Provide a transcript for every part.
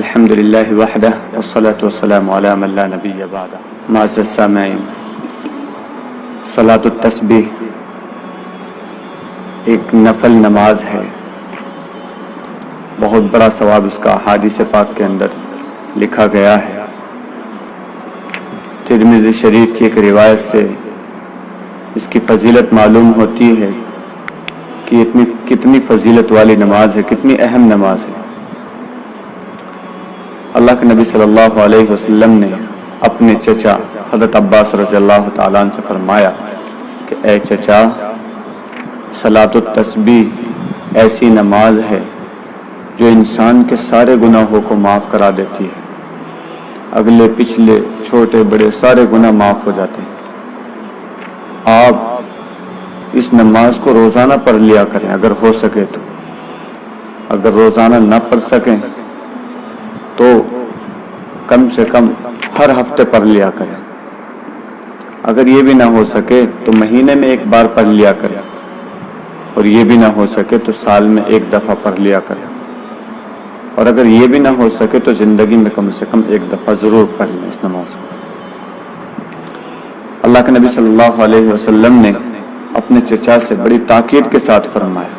الحمدللہ وحدہ والصلاة والسلام علی من لا نبی بعدہ۔ معزز السامعین، صلاۃ التسبیح ایک نفل نماز ہے، بہت بڑا ثواب اس کا احادیث پاک کے اندر لکھا گیا ہے۔ ترمذی شریف کی ایک روایت سے اس کی فضیلت معلوم ہوتی ہے کہ کتنی فضیلت والی نماز ہے، کتنی اہم نماز ہے۔ اللہ کے نبی صلی اللہ علیہ وسلم نے اپنے چچا حضرت عباس رضی اللہ تعالیٰ عنہ سے فرمایا کہ اے چچا، صلاۃ التسبیح ایسی نماز ہے جو انسان کے سارے گناہوں کو معاف کرا دیتی ہے، اگلے پچھلے چھوٹے بڑے سارے گناہ معاف ہو جاتے ہیں۔ آپ اس نماز کو روزانہ پڑھ لیا کریں اگر ہو سکے تو، اگر روزانہ نہ پڑھ سکیں تو کم سے کم ہر ہفتے پڑھ لیا کریں، اگر یہ بھی نہ ہو سکے تو مہینے میں ایک بار پڑھ لیا کریں، اور یہ بھی نہ ہو سکے تو سال میں ایک دفعہ پڑھ لیا کریں، اور اگر یہ بھی نہ ہو سکے تو زندگی میں کم سے کم ایک دفعہ ضرور پڑھ لیں اس نماز کو۔ اللہ کے نبی صلی اللہ علیہ وسلم نے اپنے چچا سے بڑی تاکید کے ساتھ فرمایا۔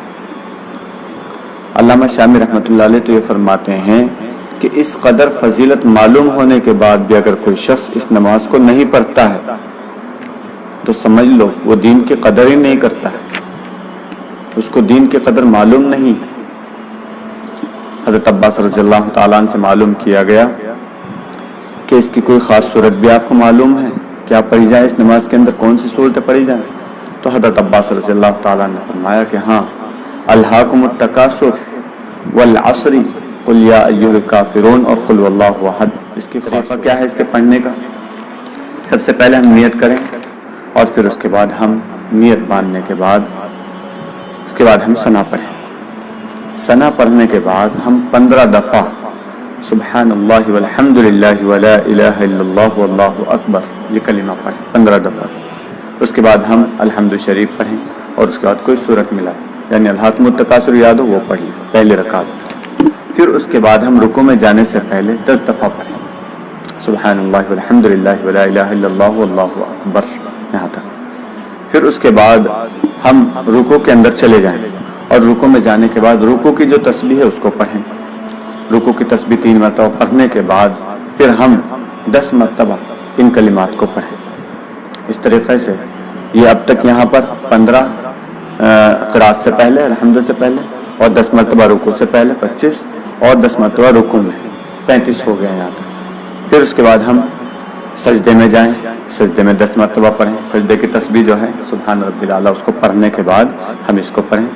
علامہ شامی رحمۃ اللہ علیہ تو یہ فرماتے ہیں کہ اس قدر فضیلت معلوم ہونے کے بعد بھی اگر کوئی شخص اس نماز کو نہیں پڑھتا ہے تو سمجھ لو وہ دین کی قدر ہی نہیں کرتا ہے، اس کو دین کی قدر معلوم نہیں۔ حضرت عباس رضی اللہ تعالیٰ عنہ سے معلوم کیا گیا کہ اس کی کوئی خاص صورت بھی آپ کو معلوم ہے، کیا پڑھی جائے اس نماز کے اندر، کون سی صورتیں پڑھی جائیں؟ تو حضرت عباس رضی اللہ تعالیٰ عنہ نے فرمایا کہ ہاں، الہاکم التکاثر والعصر قل یا ایھا الکافرون اور قل واللہ احد۔ اس کی طریقہ کیا ہے اس کے پڑھنے کا؟ سب سے پہلے ہم نیت کریں، اور پھر اس کے بعد ہم نیت باندھنے کے بعد اس کے بعد ہم ثنا پڑھیں۔ ثنا پڑھنے کے بعد ہم 15 دفعہ سبحان اللہ والحمد للہ ولا الہ الا اللہ واللہ اکبر یہ کلمہ پڑھیں 15 دفعہ۔ اس کے بعد ہم الحمد شریف پڑھیں، اور اس کے بعد کوئی صورت ملائے، یعنی الہاکم التکاثر یاد ہو وہ پڑھ لیں پہلی رکعت۔ پھر اس کے بعد ہم رکوع میں جانے سے پہلے 10 دفعہ پڑھیں سبحان اللہ والحمد للہ ولا الہ الا اللہ واللہ اکبر یہاں تک۔ پھر اس کے بعد ہم رکوع کے اندر چلے جائیں، اور رکوع میں جانے کے بعد رکوع کی جو تسبیح ہے اس کو پڑھیں۔ رکوع کی تسبیح 3 مرتبہ پڑھنے کے بعد پھر ہم 10 مرتبہ ان کلمات کو پڑھیں۔ اس طریقے سے یہ اب تک یہاں پر 15 قرات سے پہلے الحمد سے پہلے، اور 10 مرتبہ رکوع سے پہلے 25، اور 10 مرتبہ رکوع میں 35 ہو گئے یہاں تک۔ پھر اس کے بعد ہم سجدے میں جائیں، سجدے میں 10 مرتبہ پڑھیں۔ سجدے کی تسبیح جو ہے سبحان ربی الاعلیٰ اس کو پڑھنے کے بعد ہم اس کو پڑھیں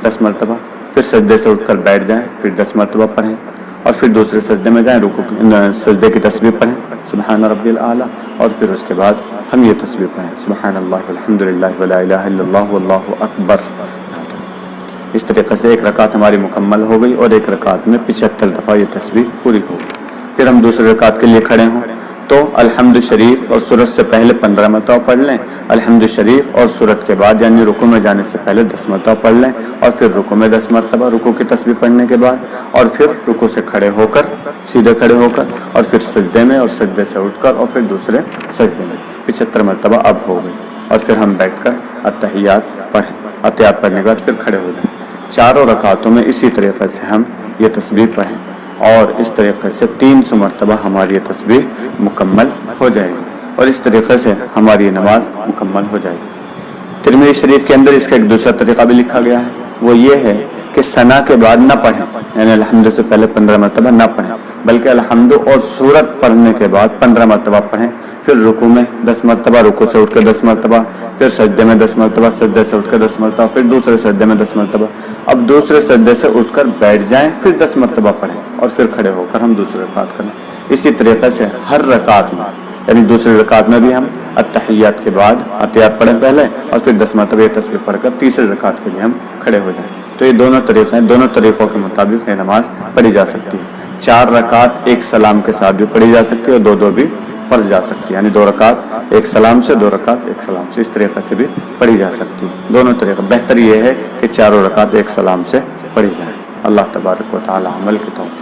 10 مرتبہ۔ پھر سجدے سے اٹھ کر بیٹھ جائیں، پھر 10 مرتبہ پڑھیں، اور پھر دوسرے سجدے میں جائیں، سجدے کی تسبیح پڑھیں سبحان ربی الاعلیٰ، اور پھر اس کے بعد ہم یہ تسبیح پڑھیں سبحان اللہ والحمد للہ ولا الہ الا اللہ واللہ اکبر۔ اس طریقے سے ایک رکعت ہماری مکمل ہو گئی، اور ایک رکعت میں 75 دفعہ یہ تسبیح پوری ہو گئی۔ پھر ہم دوسرے رکعت کے لیے کھڑے ہوں تو الحمد شریف اور سورت سے پہلے 15 مرتبہ پڑھ لیں، الحمد شریف اور سورت کے بعد یعنی رکوع میں جانے سے پہلے 10 مرتبہ پڑھ لیں، اور پھر رکوع میں 10 مرتبہ رکوع کی تسبیح پڑھنے کے بعد، اور پھر رکوع سے کھڑے ہو کر سیدھے کھڑے ہو کر، اور پھر سجدے میں، اور سجدے سے اٹھ کر، اور پھر دوسرے سجدے میں 75 مرتبہ اب ہو گئی۔ اور پھر ہم بیٹھ کر التحیات پڑھیں، التحیات پڑھنے کے بعد پھر کھڑے ہو جائیں۔ چاروں رکعتوں میں اسی طریقے سے ہم یہ تسبیح پڑھیں، اور اس طریقے سے 300 مرتبہ ہماری یہ تسبیح مکمل ہو جائے گی، اور اس طریقے سے ہماری یہ نماز مکمل ہو جائے گی۔ ترمذی شریف کے اندر اس کا ایک دوسرا طریقہ بھی لکھا گیا ہے، وہ یہ ہے کہ ثنا کے بعد نہ پڑھیں، یعنی الحمد سے پہلے 15 مرتبہ نہ پڑھیں، بلکہ الحمد اور سورت پڑھنے کے بعد 15 مرتبہ پڑھیں، پھر رکوع میں 10 مرتبہ، رکوع سے اٹھ کے 10 مرتبہ، پھر سجدے میں 10 مرتبہ، سجدے سے اٹھ کے 10 مرتبہ، پھر دوسرے سجدے میں 10 مرتبہ، اب دوسرے سجدے سے اٹھ کر بیٹھ جائیں، پھر 10 مرتبہ پڑھیں، اور پھر کھڑے ہو کر ہم دوسری رکعت کریں۔ اسی طریقے سے ہر رکعت میں، یعنی دوسری رکعت میں بھی ہم التحیات کے بعد التحیات پڑھیں پہلے، اور پھر 10 مرتبہ یہ تسبیح پڑھ کر تیسری رکعت کے لیے ہم کھڑے ہو جائیں۔ تو یہ دونوں طریقے ہیں، دونوں طریقوں کے مطابق یہ نماز پڑھی جا سکتی ہے۔ 4 رکعت ایک سلام کے ساتھ بھی پڑھی جا سکتی ہے، اور 2 بھی پڑھ جا سکتی ہے، یعنی 2 رکعت ایک سلام سے، 2 رکعت ایک سلام سے، اس طریقے سے بھی پڑھی جا سکتی ہے۔ دونوں طریقے، بہتر یہ ہے کہ 4 رکعت ایک سلام سے پڑھی جائیں۔ اللہ تبارک و تعالی عمل کی توفیق